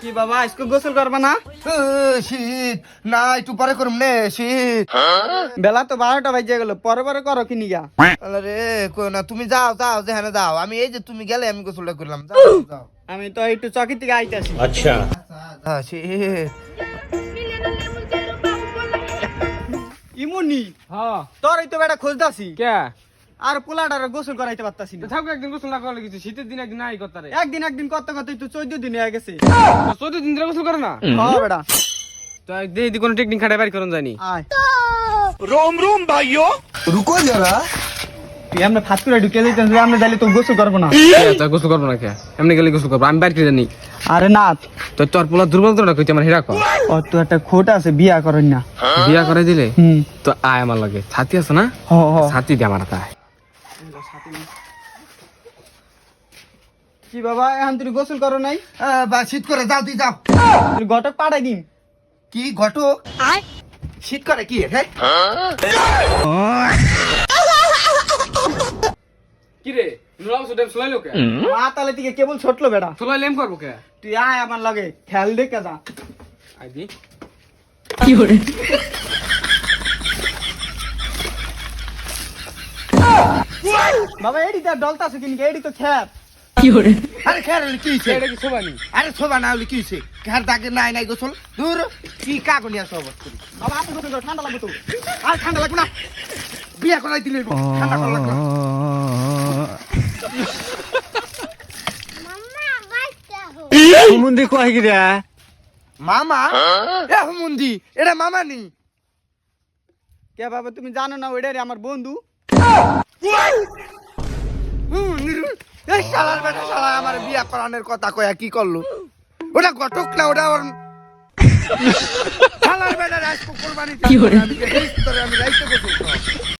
কি বাবা আজকে গোসল করবা না? শীত না, একটু পরে করুম নে। শীত বেলা তো 12টা বাজে গেল, পরে পরে করো কি নিগা? আরে কই না, তুমি যাও যাও, যেখানে যাও। আমি এই যে তুমি গেলে আমি গোসলটা করলাম। যাও যাও। আমি তো একটু চকি থেকে আইতাছি। अच्छा শীত ইমুনি হ্যাঁ তোর এই তো বেটা খোঁজতাছি, কে আর পোলাটারে গোসল করাইতে পারতাছি না। থাকো একদিন গোসল না করলে কিছু শীতের দিন একদিন নাই করতে রে একদিন করতে করতে তো 14 দিন হয়ে গেছে। 14 দিন ধরে গোসল করে না হ্যাঁ বেটা তো দেখি কোনো টেকনিক খাটাই বাড়ি করুন জানি আয় রুকো যারা। তুই আমরা ফাত করে ঢুকে দিতেন যে আমরা যাইলে তো গোসল করবো না। তুই গোসল করবো না কে এমনি গেলে গোসল করবো আমি বাড়ি করে জানি আরে না তো তোর পোলা দুর্বল তো না কইতে আমার হিরা কর ও তো একটা খোট আছে, বিয়া করেন না। বিয়া করে দিলে হুম তো আয় আমার লাগে ছাতি আছে না হ হ ছাতি দে আমার তাই কি বাবা এখন তুই গোসল করো নাই? বা শীত করে যাও, তুই যাও। তুই ঘটক পাঠাই দিন। কি ঘটক? শীত করে কি রে? কি রে নুরাম সুদেম সুলাইলো কে তালে থেকে কেবল ছটলো বেটা। সুলাইলেম করবো কে তুই আয় আমার লাগে, খেয়াল দেখে যা। আই দি বাবা এডি তার ডলতা আছে কিনকে, এডি তো খ্যাপ। আরে খেয়াল হলে কি হয়েছে? এটা কি শোভানি আরে শোভা না হলে কি হয়েছে? খেয়াল থাকে নাই নাই গোসল দূর। কি কাগনিয়া সবত করি। বাবা আপনি গোসল করো, ঠান্ডা লাগবে তো। আর ঠান্ডা লাগবে না, বিয়া করাই দিলে ঠান্ডা করা লাগবে না। मुंदी को आई गिरा মামা এ হুমুন্দি, এটা মামা নি। কে বাবা তুমি জানো না ওইটা রে আমার বন্ধু। এই শালার বেটা, শালা আমার বিয়া করানোর কথা কয়া কি করলো? ওটা ঘটক না, ওটা ওর শালার বেটা রাজপুত কোরবানি। আমি রাইতে গোসল করব।